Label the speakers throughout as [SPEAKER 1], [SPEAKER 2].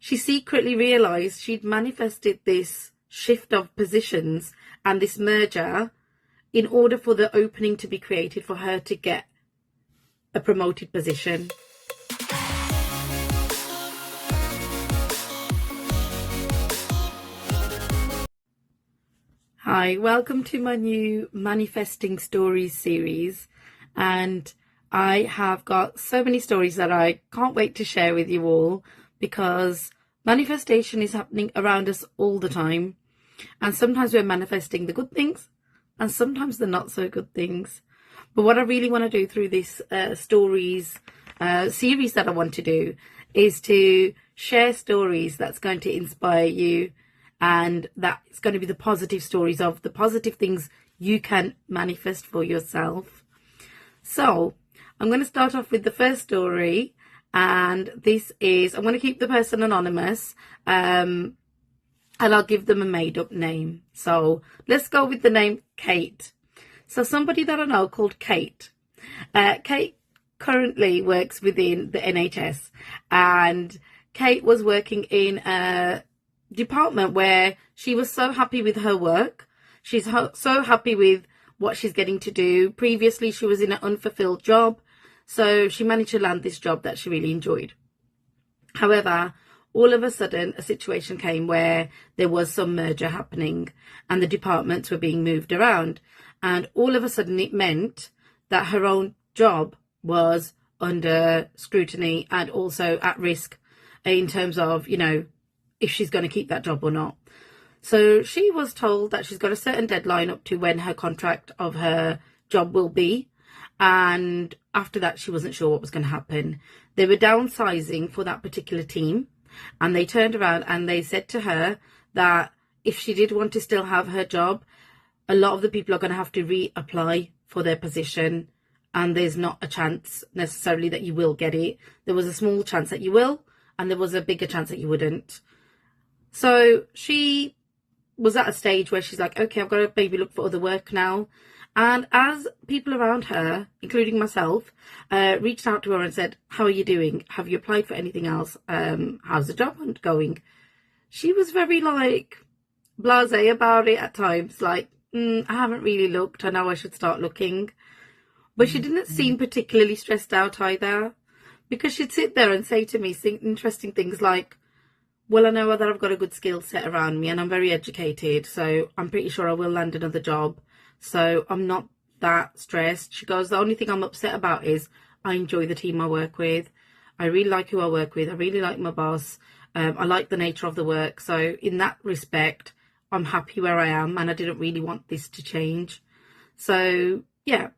[SPEAKER 1] she secretly realised she'd manifested this shift of positions and this merger in order for the opening to be created for her to get a promoted position. Hi, welcome to my new Manifesting Stories series, and I have got so many stories that I can't wait to share with you all, because manifestation is happening around us all the time, and sometimes we're manifesting the good things and sometimes the not so good things. But what I really want to do through this stories series that I want to do is to share stories that's going to inspire you, and that's going to be the positive stories of the positive things you can manifest for yourself. So I'm going to start off with the first story, and this is, I'm going to keep the person anonymous, and I'll give them a made-up name. So let's go with the name Kate. So somebody that I know called Kate. Kate currently works within the NHS, and Kate was working in a department where she was so happy with her work. She's so happy with what she's getting to do. Previously, she was in an unfulfilled job, so she managed to land this job that she really enjoyed. However, all of a sudden, a situation came where there was some merger happening and the departments were being moved around. And all of a sudden, it meant that her own job was under scrutiny and also at risk in terms of, you know, if she's going to keep that job or not. So she was told that she's got a certain deadline up to when her contract of her job will be. And after that, she wasn't sure what was going to happen. They were downsizing for that particular team. And they turned around and they said to her that if she did want to still have her job, a lot of the people are going to have to reapply for their position. And there's not a chance necessarily that you will get it. There was a small chance that you will, and there was a bigger chance that you wouldn't. So she was at a stage where she's like, okay, I've got to maybe look for other work now. And as people around her, including myself, reached out to her and said, how are you doing? Have you applied for anything else? How's the job hunt going? She was very like blasé about it at times. Like, I haven't really looked. I know I should start looking. But she didn't seem particularly stressed out either, because she'd sit there and say to me interesting things like, well, I know that I've got a good skill set around me and I'm very educated, so I'm pretty sure I will land another job. So I'm not that stressed. She goes, the only thing I'm upset about is I enjoy the team I work with. I really like who I work with. I really like my boss. I like the nature of the work. So in that respect, I'm happy where I am, and I didn't really want this to change. So yeah.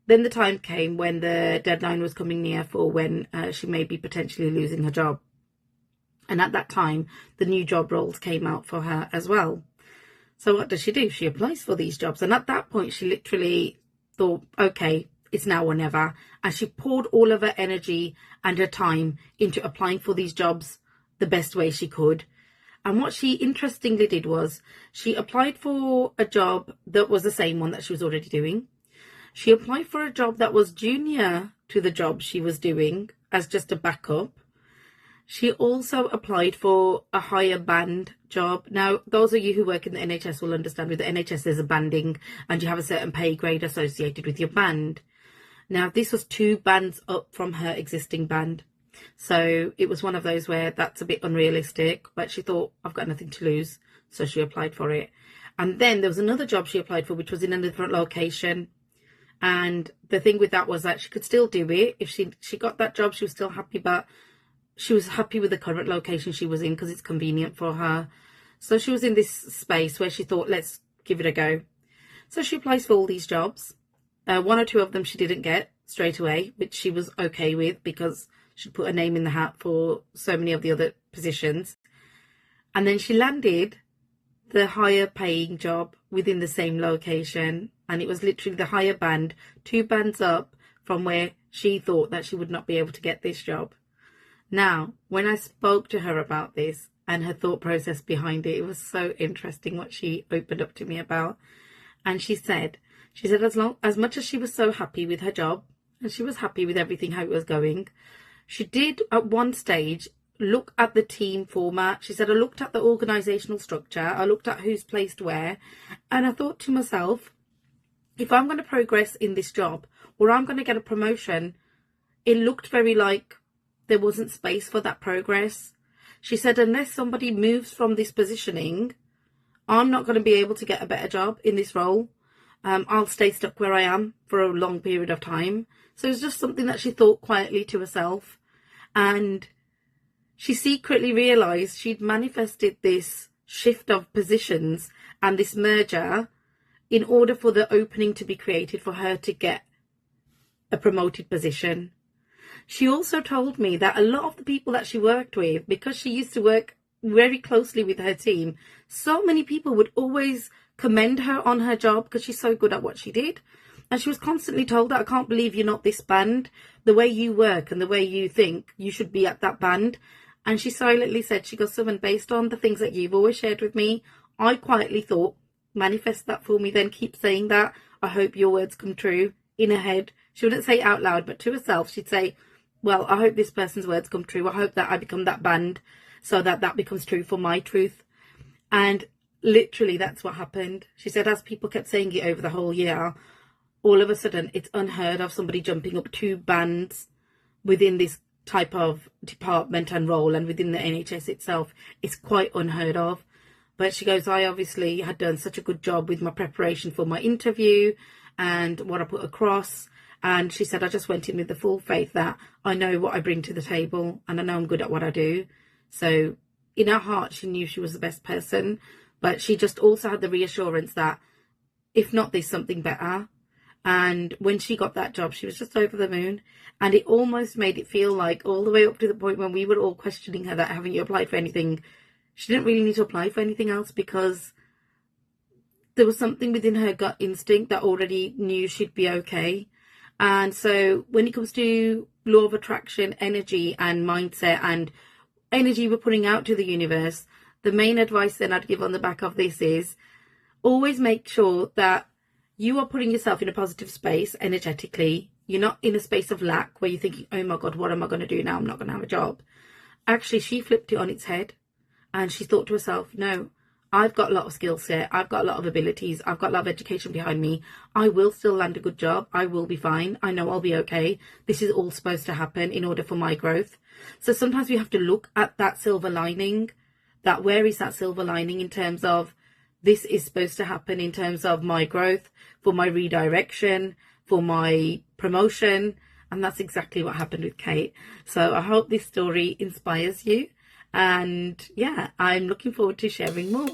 [SPEAKER 1] Then the time came when the deadline was coming near for when she may be potentially losing her job. And at that time, the new job roles came out for her as well. So what does she do? She applies for these jobs. And at that point, she literally thought, okay, it's now or never. And she poured all of her energy and her time into applying for these jobs the best way she could. And what she interestingly did was she applied for a job that was the same one that she was already doing. She applied for a job that was junior to the job she was doing as just a backup. She also applied for a higher band job. Now, those of you who work in the NHS will understand with the NHS there's a banding and you have a certain pay grade associated with your band. Now, this was 2 bands up from her existing band. So it was one of those where that's a bit unrealistic, but she thought, I've got nothing to lose. So she applied for it. And then there was another job she applied for, which was in a different location. And the thing with that was that she could still do it. If she got that job, she was still happy, but she was happy with the current location she was in because it's convenient for her. So she was in this space where she thought, let's give it a go. So she applies for all these jobs. 1 or 2 of them she didn't get straight away, which she was okay with because she put her name in the hat for so many of the other positions. And then she landed the higher paying job within the same location. And it was literally the higher band, 2 bands up from where she thought that she would not be able to get this job. Now, when I spoke to her about this and her thought process behind it, it was so interesting what she opened up to me about. And she said as much as she was so happy with her job and she was happy with everything, how it was going, she did at one stage look at the team format. She said, I looked at the organizational structure. I looked at who's placed where. And I thought to myself, if I'm going to progress in this job or I'm going to get a promotion, it looked very like there wasn't space for that progress. She said, unless somebody moves from this positioning, I'm not going to be able to get a better job in this role. I'll stay stuck where I am for a long period of time. So it was just something that she thought quietly to herself. And she secretly realised she'd manifested this shift of positions and this merger in order for the opening to be created for her to get a promoted position. She also told me that a lot of the people that she worked with, because she used to work very closely with her team, so many people would always commend her on her job because she's so good at what she did. And she was constantly told that, I can't believe you're not this band. The way you work and the way you think, you should be at that band. And she silently said, she goes, Someone, based on the things that you've always shared with me, I quietly thought, manifest that for me, then keep saying that. I hope your words come true. In her head, she wouldn't say it out loud, but to herself, she'd say, well, I hope this person's words come true. I hope that I become that band so that that becomes true for my truth. And literally that's what happened. She said, as people kept saying it over the whole year, all of a sudden it's unheard of somebody jumping up 2 bands within this type of department and role, and within the NHS itself, it's quite unheard of. But she goes, I obviously had done such a good job with my preparation for my interview and what I put across. And she said, I just went in with the full faith that I know what I bring to the table and I know I'm good at what I do. So in her heart, she knew she was the best person, but she just also had the reassurance that if not, there's something better. And when she got that job, she was just over the moon. And it almost made it feel like, all the way up to the point when we were all questioning her that, haven't you applied for anything? She didn't really need to apply for anything else, because there was something within her gut instinct that already knew she'd be okay. And so when it comes to law of attraction, energy and mindset and energy we're putting out to the universe, the main advice then I'd give on the back of this is always make sure that you are putting yourself in a positive space energetically. You're not in a space of lack where you're thinking, oh my God, what am I going to do now? I'm not going to have a job. Actually, she flipped it on its head and she thought to herself, no, I've got a lot of skill set. I've got a lot of abilities. I've got a lot of education behind me. I will still land a good job. I will be fine. I know I'll be okay. This is all supposed to happen in order for my growth. So sometimes we have to look at that silver lining, that where is that silver lining in terms of this is supposed to happen in terms of my growth, for my redirection, for my promotion. And that's exactly what happened with Kate. So I hope this story inspires you. And yeah, I'm looking forward to sharing more.